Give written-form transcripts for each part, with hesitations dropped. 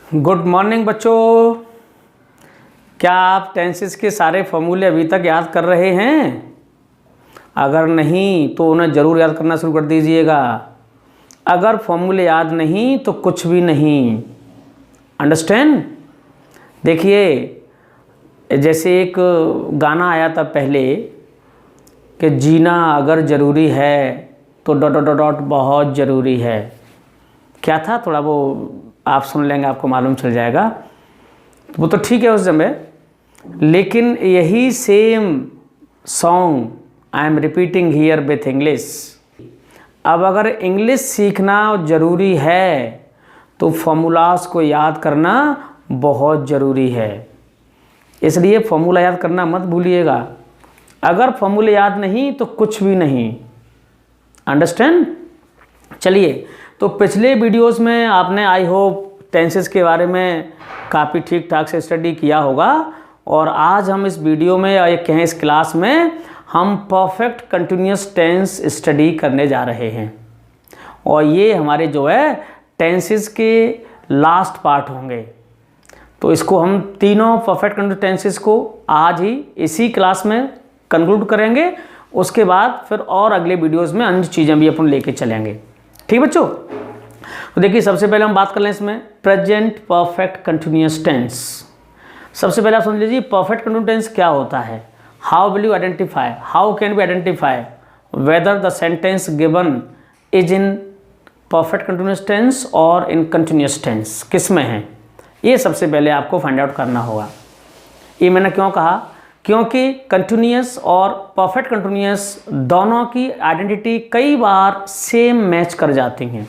Good morning बच्चों। क्या आप टेंसेस के सारे फॉर्मूले अभी तक याद कर रहे हैं? अगर नहीं तो उन्हें ज़रूर याद करना शुरू कर दीजिएगा। अगर फॉर्मूले याद नहीं तो कुछ भी नहीं। अंडरस्टैंड? देखिए, जैसे एक गाना आया था पहले कि जीना अगर ज़रूरी है तो डॉट डॉट डॉट बहुत ज़रूरी है। क्या था? थोड़ा वो आप सुन लेंगे, आपको मालूम चल जाएगा। वो तो ठीक है उस समय, लेकिन यही same song I am repeating here with English. अब अगर इंग्लिश सीखना ज़रूरी है तो फॉर्मूलाज को याद करना बहुत ज़रूरी है। इसलिए फॉर्मूला याद करना मत भूलिएगा। अगर फॉर्मूले याद नहीं तो कुछ भी नहीं। अंडरस्टैंड? चलिए, तो पिछले वीडियोस में आपने आई होप टेंसेस के बारे में काफ़ी ठीक ठाक से स्टडी किया होगा, और आज हम इस वीडियो में या कहें इस क्लास में हम परफेक्ट कंटिन्यूस टेंस स्टडी करने जा रहे हैं। और ये हमारे जो है टेंसेस के लास्ट पार्ट होंगे। तो इसको हम तीनों परफेक्ट कंटिन्यूस टेंसेस को आज ही इसी क्लास में कंक्लूड करेंगे। उसके बाद फिर और अगले वीडियोस में अन्य चीज़ें भी अपन लेके चलेंगे। ठीक बच्चों? तो देखिए, सबसे पहले हम बात कर लें इसमें प्रेजेंट परफेक्ट कंटिन्यूअस टेंस। सबसे पहले आप समझ लीजिए परफेक्ट कंटिन्यूअस टेंस क्या होता है। How will you identify, how can be identify whether the sentence given is in perfect continuous tense or in continuous tense, किस में है, ये सबसे पहले आपको फाइंड आउट करना होगा। ये मैंने क्यों कहा? क्योंकि कंटिन्यूअस और परफेक्ट कंटिन्यूअस दोनों की आइडेंटिटी कई बार सेम मैच कर जाती हैं।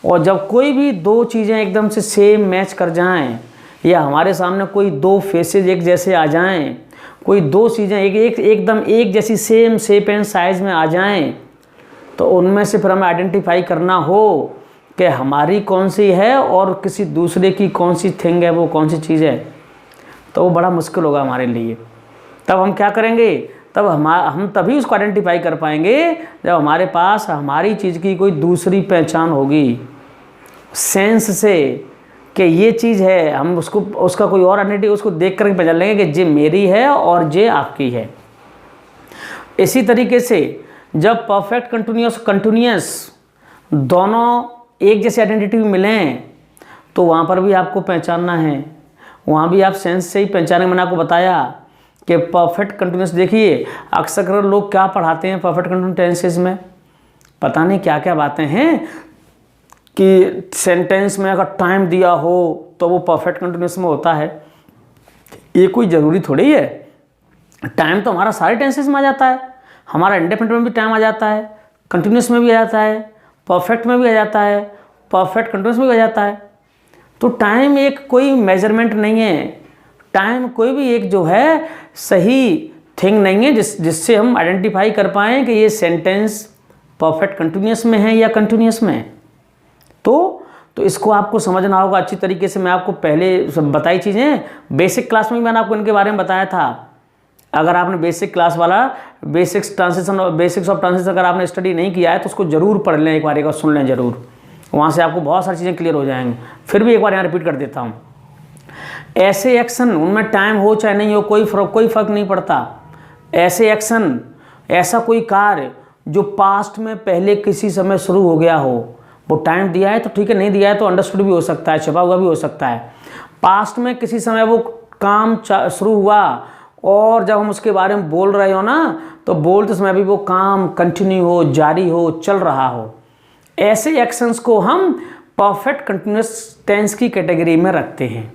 और जब कोई भी दो चीज़ें एकदम से सेम मैच कर जाएं, या हमारे सामने कोई दो फेसेज एक जैसे आ जाएं, कोई दो चीज़ें एकदम एक जैसी सेम शेप एंड साइज़ में आ जाएं, तो उनमें से फिर हमें आइडेंटिफाई करना हो कि हमारी कौन सी है और किसी दूसरे की कौन सी थिंग है, वो कौन सी चीज़ है, तो वो बड़ा मुश्किल होगा हमारे लिए। तब हम क्या करेंगे? तब हम तभी उसको आइडेंटिफाई कर पाएंगे जब हमारे पास हमारी चीज़ की कोई दूसरी पहचान होगी, सेंस से कि ये चीज़ है। हम उसका कोई और आइडेंटिटी उसको देख कर पहचान लेंगे कि ये मेरी है और ये आपकी है। इसी तरीके से जब परफेक्ट कंटिन्यूअस दोनों एक जैसे आइडेंटिटी मिलें तो वहाँ पर भी आपको पहचानना है, वहाँ भी आप सेंस से ही पहचानेंगे। मैंने आपको बताया कि परफेक्ट कंटिन्यूअस, देखिए अक्सर लोग क्या पढ़ाते हैं परफेक्ट कंटिन्यूअस टेंसेस में, पता नहीं क्या क्या बातें हैं कि सेंटेंस में अगर टाइम दिया हो तो वो परफेक्ट कंटिन्यूअस में होता है। ये कोई ज़रूरी थोड़ी है। टाइम तो हमारा सारे टेंसेस में आ जाता है। हमारा इंडेफिनिट में भी टाइम आ जाता है, कंटिन्यूअस में भी आ जाता है, परफेक्ट में भी आ जाता है, परफेक्ट कंटिन्यूअस में भी आ जाता है। तो टाइम एक कोई मेजरमेंट नहीं है। टाइम कोई भी एक जो है सही थिंग नहीं है जिससे हम आइडेंटिफाई कर पाएँ कि ये सेंटेंस परफेक्ट कंटिन्यूअस में है या कंटिन्यूअस में है। तो इसको आपको समझना होगा अच्छी तरीके से। मैं आपको पहले सब बताई चीज़ें बेसिक क्लास में भी मैंने आपको इनके बारे में बताया था। अगर आपने बेसिक क्लास वाला बेसिक्स ऑफ ट्रांसलेशन अगर आपने स्टडी नहीं किया है तो उसको ज़रूर पढ़ लें, एक बार सुन लें ज़रूर। वहाँ से आपको बहुत सारी चीज़ें क्लियर हो जाएंगी। फिर भी एक बार यहाँ रिपीट कर देता हूँ। ऐसे एक्शन, उनमें टाइम हो चाहे नहीं हो, कोई फ़र्क नहीं पड़ता। ऐसे एक्शन, ऐसा कोई कार्य जो पास्ट में पहले किसी समय शुरू हो गया हो, वो टाइम दिया है तो ठीक है, नहीं दिया है तो अंडरस्टूड भी हो सकता है, छपा हुआ भी हो सकता है। पास्ट में किसी समय वो काम शुरू हुआ और जब हम उसके बारे में बोल रहे हो ना, तो बोलते समय भी वो काम कंटिन्यू हो, जारी हो, चल रहा हो। ऐसे एक्शंस को हम परफेक्ट कंटिन्यूअस टेंस की कैटेगरी में रखते हैं।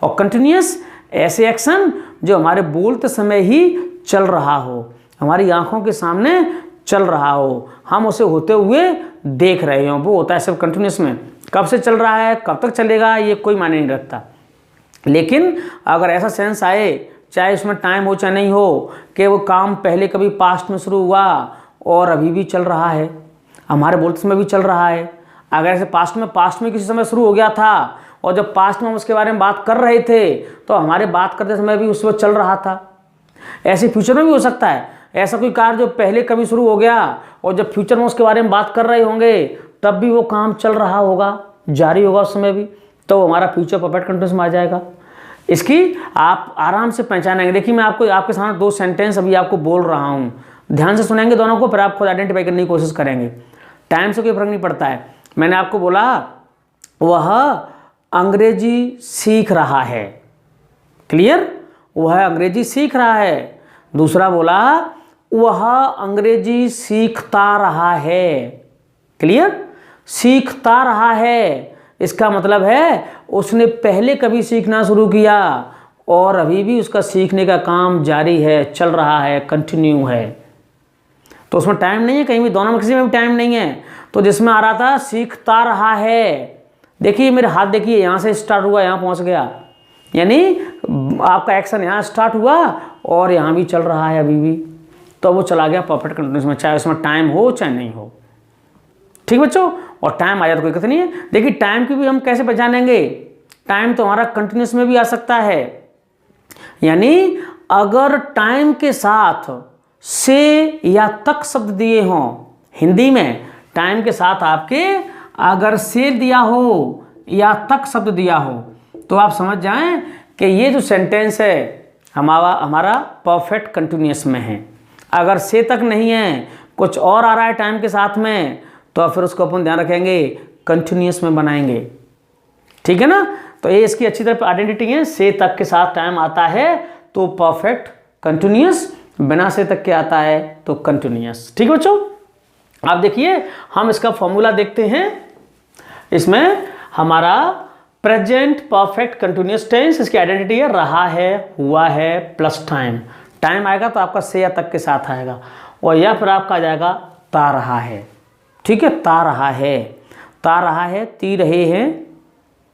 और कंटिन्यूअस ऐसे एक्शन जो हमारे बोलते समय ही चल रहा हो, हमारी आंखों के सामने चल रहा हो, हम उसे होते हुए देख रहे हो, वो होता है सिर्फ कंटिन्यूअस में। कब से चल रहा है, कब तक चलेगा, ये कोई मायने नहीं रखता। लेकिन अगर ऐसा सेंस आए, चाहे उसमें टाइम हो चाहे नहीं हो, कि वो काम पहले कभी पास्ट में शुरू हुआ और अभी भी चल रहा है, हमारे बोलते समय भी चल रहा है। अगर ऐसे पास्ट में किसी समय शुरू हो गया था और जब पास्ट में हम उसके बारे में बात कर रहे थे तो हमारे बात करते समय भी उस वक्त चल रहा था। ऐसे फ्यूचर में भी हो सकता है। ऐसा कोई कार्य जो पहले कभी शुरू हो गया और जब फ्यूचर में उसके बारे में बात कर रहे होंगे तब भी वो काम चल रहा होगा, जारी होगा उस समय भी। तो हमारा फ्यूचर परफेक्ट कंटिन्यूस में आ जाएगा। इसकी आप आराम से पहचानेंगे। देखिए मैं आपको आपके सामने 2 सेंटेंस अभी आपको बोल रहा हूँ, ध्यान से सुनेंगे दोनों को, फिर आप खुद आइडेंटिफाई करने की कोशिश करेंगे। टाइम से कोई फर्क नहीं पड़ता है। मैंने आपको बोला वह अंग्रेजी सीख रहा है, क्लियर, वह अंग्रेजी सीख रहा है। दूसरा बोला वह अंग्रेजी सीखता रहा है, क्लियर, सीखता रहा है। इसका मतलब है उसने पहले कभी सीखना शुरू किया और अभी भी उसका सीखने का काम जारी है, चल रहा है, कंटिन्यू है। तो उसमें टाइम नहीं है कहीं भी, दोनों में किसी में भी टाइम नहीं है। तो जिसमें आ रहा था सीखता रहा है, देखिए मेरे हाथ देखिए, यहाँ से स्टार्ट हुआ यहाँ पहुँच गया, यानी आपका एक्शन यहाँ स्टार्ट हुआ और यहाँ भी चल रहा है अभी भी, तो वो चला गया परफेक्ट कंटिन्यूस में, चाहे उसमें टाइम हो चाहे नहीं हो। ठीक बच्चों, और टाइम आ जाए तो कोई दिक्कत नहीं है। देखिए टाइम की भी हम कैसे पहचानेंगे, टाइम तो हमारा कंटिन्यूस में भी आ सकता है, यानी अगर टाइम के साथ से या तक शब्द दिए हों, हिंदी में टाइम के साथ आपके अगर से दिया हो या तक शब्द दिया हो तो आप समझ जाएं कि ये जो सेंटेंस है हमारा परफेक्ट कंटिन्यूस में है। अगर से तक नहीं है, कुछ और आ रहा है टाइम के साथ में, तो फिर उसको अपन ध्यान रखेंगे कंटिन्यूस में बनाएंगे। ठीक है ना, तो ये इसकी अच्छी तरह आइडेंटिटी है। से तक के साथ टाइम आता है तो परफेक्ट कंटिन्यूस, बिना से तक के आता है तो कंटिन्यूस। ठीक है बच्चों, आप देखिए हम इसका फॉर्मूला देखते हैं। इसमें हमारा प्रेजेंट परफेक्ट कंटिन्यूस टेंस, इसकी आइडेंटिटी है रहा है, हुआ है प्लस टाइम। टाइम आएगा तो आपका से या तक के साथ आएगा, और या फिर आपका आ जाएगा ता रहा है। ठीक है, ता रहा है, ता रहा है, ती रहे हैं,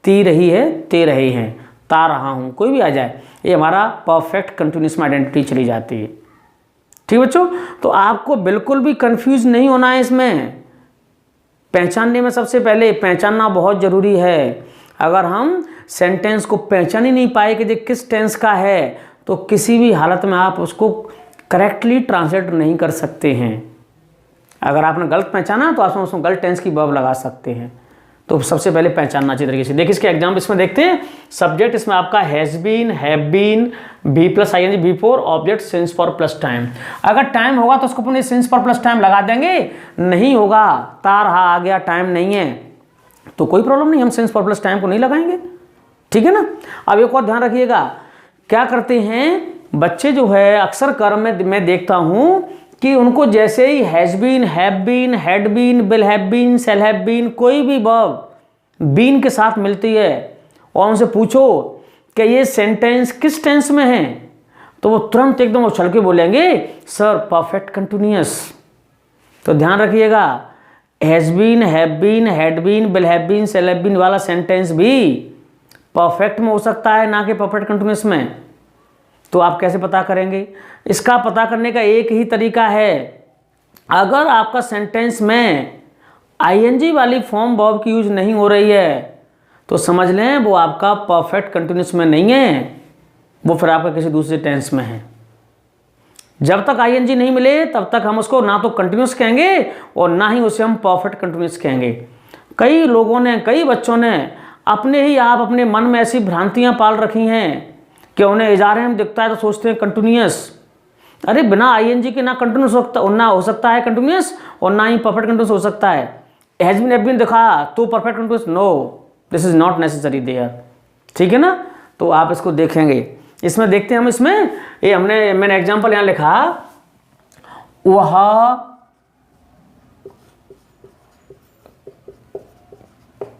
ती रही है, ते रहे हैं, ता रहा हूँ, कोई भी आ जाए, ये हमारा परफेक्ट कंटिन्यूस में आइडेंटिटी चली जाती है। ठीक बच्चों, तो आपको बिल्कुल भी कंफ्यूज नहीं होना है इसमें। पहचानने में सबसे पहले पहचानना बहुत ज़रूरी है। अगर हम सेंटेंस को पहचान ही नहीं पाए कि ये किस टेंस का है, तो किसी भी हालत में आप उसको करेक्टली ट्रांसलेट नहीं कर सकते हैं। अगर आपने गलत पहचाना तो आप उसमें गलत टेंस की वर्ब लगा सकते हैं। तो सबसे पहले पहचानना अच्छी तरीके से। देखिए इसके एग्जाम्पल इसमें देखते हैं। सब्जेक्ट इसमें आपका has been, have been, be plus I N G, before, object, since for plus time. अगर टाइम होगा तो उसको अपने सिंस फॉर प्लस टाइम लगा देंगे, नहीं होगा ता रहा आ गया, टाइम नहीं है, तो कोई प्रॉब्लम नहीं, हम सिंस फॉर प्लस टाइम को नहीं लगाएंगे। ठीक है ना। अब एक और ध्यान रखिएगा, क्या करते हैं बच्चे जो है अक्सर कर्म में मैं देखता हूँ कि उनको जैसे ही has been, have been, had been, will have been, shall have been, कोई भी वर्ब बीन के साथ मिलती है और उनसे पूछो कि ये सेंटेंस किस टेंस में है, तो वो तुरंत एकदम उछल के बोलेंगे सर परफेक्ट कंटिन्यूअस। तो ध्यान रखिएगा, has been, have been, had been, will have been, shall have been वाला सेंटेंस भी परफेक्ट में हो सकता है, ना कि परफेक्ट कंटिन्यूअस में। तो आप कैसे पता करेंगे? इसका पता करने का एक ही तरीका है, अगर आपका सेंटेंस में आईएनजी वाली फॉर्म वर्ब की यूज नहीं हो रही है तो समझ लें वो आपका परफेक्ट कंटिन्यूअस में नहीं है, वो फिर आपका किसी दूसरे टेंस में है। जब तक आईएनजी नहीं मिले तब तक हम उसको ना तो कंटिन्यूअस कहेंगे और ना ही उसे हम परफेक्ट कंटिन्यूअस कहेंगे। कई लोगों ने, कई बच्चों ने अपने ही आप अपने मन में ऐसी भ्रांतियां पाल रखी हैं कि उन्हें इजारे में दिखता है तो सोचते हैं कंटिन्यूअस। अरे बिना आईएनजी के ना कंटिन्यूअस ना हो सकता है कंटिन्यूअस और ना ही परफेक्ट कंटिन्यूअस हो सकता है। हैज़ बीन, हैव बीन दिखा तो perfect continuous, no, this is not necessary there. ठीक है ना, तो आप इसको देखेंगे। इसमें देखते हैं हम, इसमें ये मैंने एग्जांपल यहाँ लिखा, वह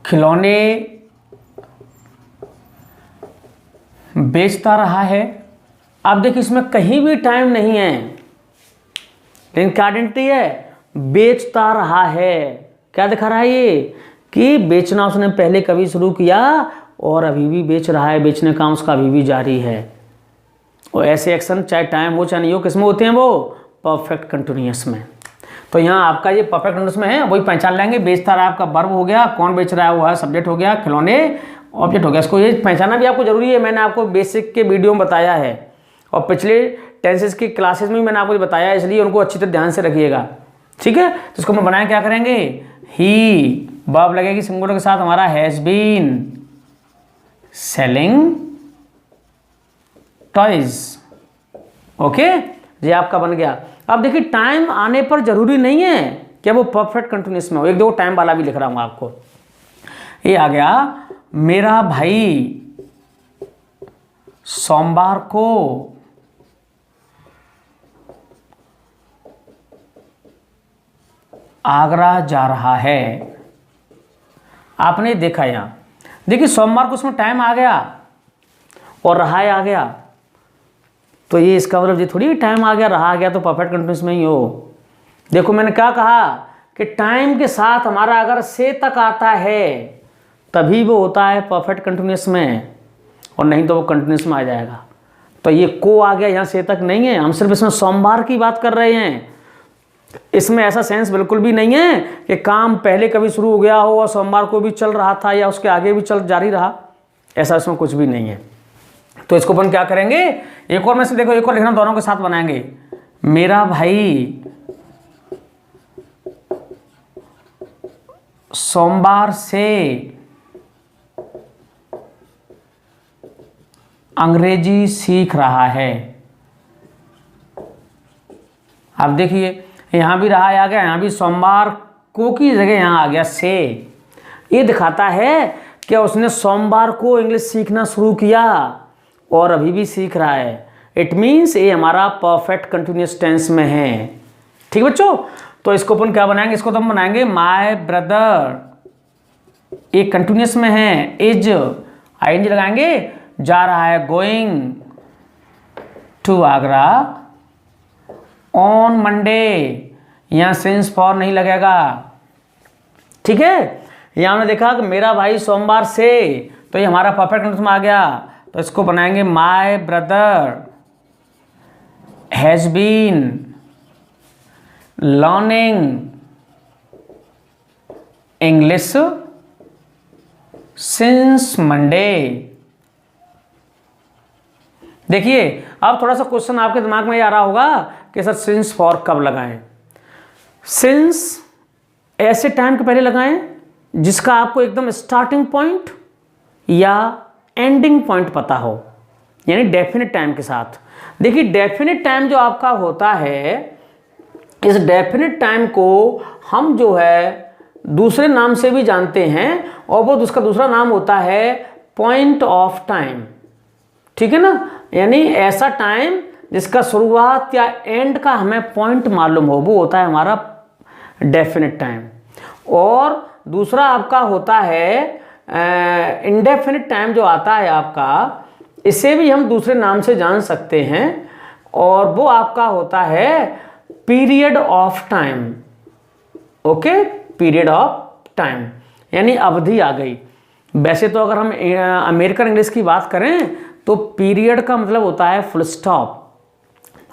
खिलौने बेचता रहा है। अब देखिए इसमें कहीं भी टाइम नहीं है, लेकिन क्या आइडेंटिटी है, बेचता रहा है। क्या दिखा रहा है ये कि बेचना उसने पहले कभी शुरू किया और अभी भी बेच रहा है, बेचने का काम उसका अभी भी जारी है। और ऐसे एक्शन चाहे टाइम हो चाहे नहीं हो, किसमें होते हैं वो, परफेक्ट कंटिन्यूअस में। तो यहाँ आपका ये परफेक्ट कंटिन्यूअस में है, वही पहचान लेंगे। बेचता रहा आपका वर्ब हो गया, कौन बेच रहा है वो है सब्जेक्ट हो गया, खिलौने ऑब्जेक्ट हो गया। इसको ये पहचाना भी आपको जरूरी है, मैंने आपको बेसिक के वीडियो में बताया है और पिछले टेंसेस की क्लासेस में भी मैंने आपको बताया है, इसलिए उनको अच्छी तरह ध्यान से रखिएगा। ठीक है, तो इसको हम बनाए क्या करेंगे, ही वर्ब लगेगी सिंगुलर के साथ, हमारा has been, selling toys. Okay, ये आपका बन गया। अब देखिए टाइम आने पर जरूरी नहीं है कि वो परफेक्ट कंटिन्यूस में हो। एक दो टाइम वाला भी लिख रहा हूं आपको। ये आ गया, मेरा भाई सोमवार को आगरा जा रहा है। आपने देखा यहां, देखिए सोमवार को उसमें टाइम आ गया और रहा आ गया, तो ये इसका मतलब ये थोड़ी टाइम आ गया रहा आ गया तो परफेक्ट कंटिन्यूस में ही हो। देखो मैंने क्या कहा कि टाइम के साथ हमारा अगर से तक आता है तभी वो होता है परफेक्ट कंटिन्यूस में, और नहीं तो वो कंटिन्यूस में आ जाएगा। तो ये को आ गया, यहाँ से तक नहीं है, हम सिर्फ इसमें सोमवार की बात कर रहे हैं। इसमें ऐसा सेंस बिल्कुल भी नहीं है कि काम पहले कभी शुरू हो गया हो और सोमवार को भी चल रहा था या उसके आगे भी चल जारी रहा, ऐसा इसमें कुछ भी नहीं है। तो इसको अपन क्या करेंगे, एक और में से देखो, एक और लिखना, दोनों के साथ बनाएंगे। मेरा भाई सोमवार से अंग्रेजी सीख रहा है। अब देखिए यहां भी रहा आ गया, यहां भी सोमवार को की जगह यहां आ गया से। ये दिखाता है कि उसने सोमवार को इंग्लिश सीखना शुरू किया और अभी भी सीख रहा है। इट मीन्स ये हमारा परफेक्ट कंटिन्यूस टेंस में है। ठीक बच्चों, तो इसको अपन क्या बनाएंगे, इसको तो हम बनाएंगे माय ब्रदर, ये कंटिन्यूस में है, इज आईएनजी लगाएंगे, जा रहा है, going to Agra on Monday, यहां सिंस फॉर नहीं लगेगा। ठीक है, यहां हमने देखा कि मेरा भाई सोमवार से, तो ये हमारा परफेक्ट कंटिन्यूस में आ गया। तो इसको बनाएंगे my brother has been learning English since Monday. देखिए अब थोड़ा सा क्वेश्चन आपके दिमाग में आ रहा होगा कि सर सिंस फॉर कब लगाएं। सिंस ऐसे टाइम के पहले लगाएं जिसका आपको एकदम स्टार्टिंग पॉइंट या एंडिंग पॉइंट पता हो, यानी डेफिनेट टाइम के साथ। देखिए डेफिनेट टाइम जो आपका होता है, इस डेफिनेट टाइम को हम जो है दूसरे नाम से भी जानते हैं, और वो उसका दूसरा नाम होता है पॉइंट ऑफ टाइम। ठीक है ना, यानी ऐसा टाइम जिसका शुरुआत या एंड का हमें पॉइंट मालूम हो, वो होता है हमारा डेफिनेट टाइम। और दूसरा आपका होता है इंडेफिनिट टाइम जो आता है आपका, इसे भी हम दूसरे नाम से जान सकते हैं, और वो आपका होता है period of time. Okay, period of time यानी अवधि आ गई। वैसे तो अगर हम अमेरिकन इंग्लिश की बात करें तो पीरियड का मतलब होता है फुल स्टॉप।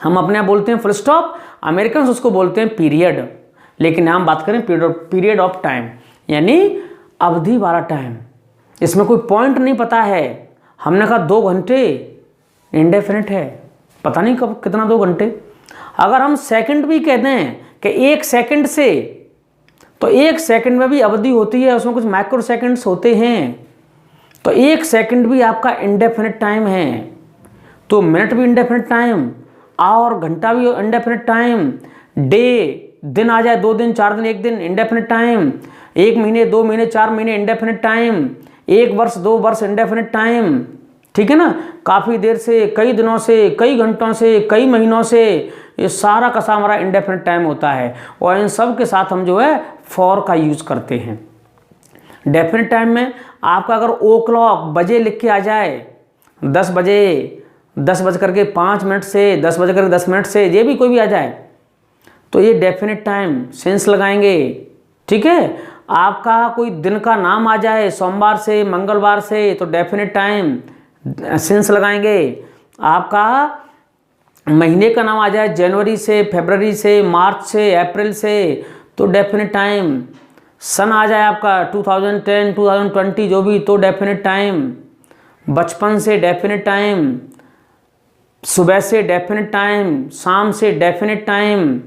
हम अपने यहाँ बोलते हैं फुल स्टॉप, अमेरिकन उसको बोलते हैं पीरियड, लेकिन हम बात करें पीरियड ऑफ टाइम यानी अवधि वाला टाइम। इसमें कोई पॉइंट नहीं पता है। हमने कहा 2 घंटे, इंडेफिनिट है, पता नहीं कब कितना 2 घंटे। अगर हम सेकंड भी कहते हैं कि 1 सेकंड से, तो 1 सेकंड में भी अवधि होती है, उसमें कुछ माइक्रो सेकंड्स होते हैं, तो 1 सेकंड भी आपका इंडेफिनिट टाइम है। तो मिनट भी इंडेफिनिट टाइम, आवर घंटा भी इंडेफिनिट टाइम, डे दिन आ जाए 2 दिन 4 दिन 1 दिन इंडेफिनिट टाइम, 1 महीने 2 महीने 4 महीने इंडेफिनिट टाइम, 1 वर्ष 2 वर्ष इंडेफिनिट टाइम। ठीक है ना, काफ़ी देर से, कई दिनों से, कई घंटों से, कई महीनों से, ये सारा का सारा हमारा इंडेफिनिट टाइम होता है। और इन सब के साथ हम जो है फॉर का यूज़ करते हैं। डेफिनेट टाइम में आपका अगर ओ क्लॉक बजे लिख के आ जाए, 10 बजे, 10 बज करके 5 मिनट से, 10 बज करके 10 मिनट से, ये भी कोई भी आ जाए, तो ये डेफिनेट टाइम सेंस लगाएंगे। ठीक है, आपका कोई दिन का नाम आ जाए, सोमवार से मंगलवार से, तो डेफिनेट टाइम सेंस लगाएंगे। आपका महीने का नाम आ जाए जनवरी से, फरवरी से, मार्च से, अप्रैल से, तो डेफिनेट टाइम। सन आ जाए आपका 2010, 2020 जो भी, तो डेफिनेट टाइम। बचपन से डेफिनेट टाइम, सुबह से डेफिनेट टाइम, शाम से डेफिनेट टाइम,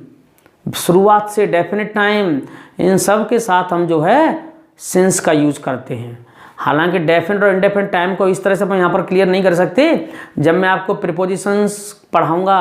शुरुआत से डेफिनेट टाइम, इन सब के साथ हम जो है सिंस का यूज़ करते हैं। हालांकि डेफिनेट और इंडेफिनेट टाइम को इस तरह से हम यहाँ पर क्लियर नहीं कर सकते। जब मैं आपको प्रीपोजिशंस पढ़ाऊँगा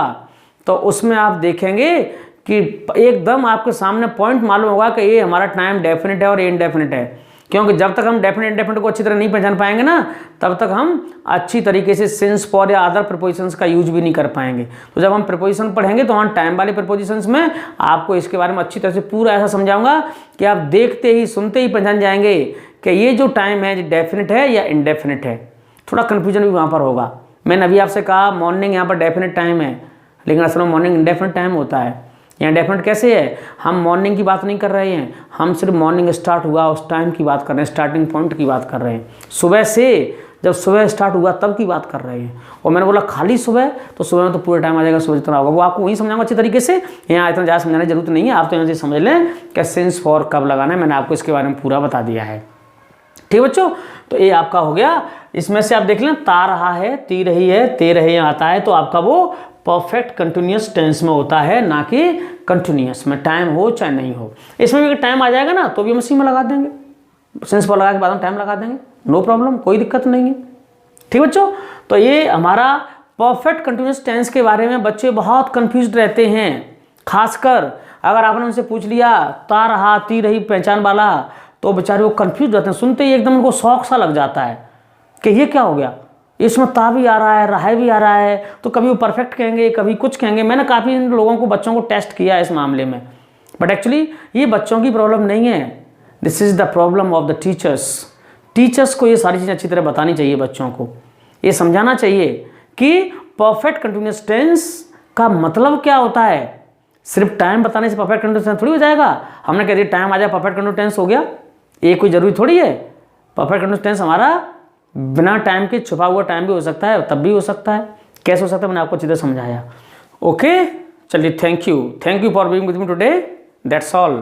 तो उसमें आप देखेंगे कि एकदम आपके सामने पॉइंट मालूम होगा कि ये हमारा टाइम डेफिनेट है और ये इनडेफिनेट है। क्योंकि जब तक हम डेफिनेट इंडेफिनेट को अच्छी तरह नहीं पहचान पाएंगे ना, तब तक हम अच्छी तरीके से सिंस फॉर या अदर प्रीपोजिशंस का यूज भी नहीं कर पाएंगे। तो जब हम प्रीपोजिशन पढ़ेंगे तो हम टाइम वाले प्रीपोजिशंस में आपको इसके बारे में अच्छी तरह से पूरा ऐसा समझाऊंगा कि आप देखते ही सुनते ही पहचान जाएंगे कि ये जो टाइम है डेफिनेट है या इंडेफिनेट है। थोड़ा कन्फ्यूजन भी वहाँ पर होगा। मैंने अभी आपसे कहा मॉर्निंग यहाँ पर डेफिनेट टाइम है, लेकिन असल में मॉर्निंग इंडेफिनेट टाइम होता है। यहाँ डेफिनेट कैसे है? हम मॉर्निंग की बात नहीं कर रहे हैं, हम सिर्फ मॉर्निंग स्टार्ट हुआ उस टाइम की बात कर रहे हैं, स्टार्टिंग पॉइंट की बात कर रहे हैं। सुबह से जब सुबह स्टार्ट हुआ तब की बात कर रहे हैं। और मैंने बोला खाली सुबह, तो सुबह में तो पूरा टाइम आ जाएगा, सुबह जितना होगा वो आपको वहीं समझाऊंगा अच्छी तरीके से। यहाँ इतना ज़्यादा समझाने की जरूरत नहीं है, आप तो यहाँ से समझ लें कि सिंस फॉर कब लगाना है। मैंने आपको इसके बारे में पूरा बता दिया है। ठीक बच्चों, तो ये आपका हो गया। इसमें से आप देख लें ता रहा है, ती रही है, ते रहे आता है, तो आपका वो परफेक्ट कंटिन्यूस टेंस में होता है, ना कि कंटिन्यूस में, टाइम हो चाहे नहीं हो। इसमें भी टाइम आ जाएगा ना तो भी हम इसी में लगा देंगे, सेंस पर लगा के बाद हम टाइम लगा देंगे, नो प्रॉब्लम, कोई दिक्कत नहीं है। ठीक बच्चों, तो ये हमारा परफेक्ट कंटिन्यूस टेंस के बारे में बच्चे बहुत कंफ्यूज रहते हैं। खासकर अगर आपने उनसे पूछ लिया ता रहा ती रही पहचान वाला, तो बेचारे वो कंफ्यूज रहते हैं। सुनते ही एकदम उनको शौक सा लग जाता है कि ये क्या हो गया, इसमें ता भी आ रहा है, रहा भी आ रहा है, तो कभी वो परफेक्ट कहेंगे, कभी कुछ कहेंगे। मैंने काफ़ी लोगों को, बच्चों को टेस्ट किया है इस मामले में, बट एक्चुअली ये बच्चों की प्रॉब्लम नहीं है, this is the problem of the teachers. Teachers को ये सारी चीज़ें अच्छी तरह बतानी चाहिए, बच्चों को ये समझाना चाहिए कि परफेक्ट कंटिन्यूस टेंस का मतलब क्या होता है। सिर्फ टाइम बताने से परफेक्ट कंटिन्यूस टेंस थोड़ी हो जाएगा। हमने कह दिया टाइम आ जाए परफेक्ट कंटिन्यूस टेंस हो गया, ये कोई ज़रूरी थोड़ी है। परफेक्ट कंटिन्यूस टेंस हमारा बिना टाइम के छुपा हुआ टाइम भी हो सकता है, तब भी हो सकता है। कैसे हो सकता है मैंने आपको अच्छी तरह समझाया। ओके, चलिए, thank you for being with me today, that's all.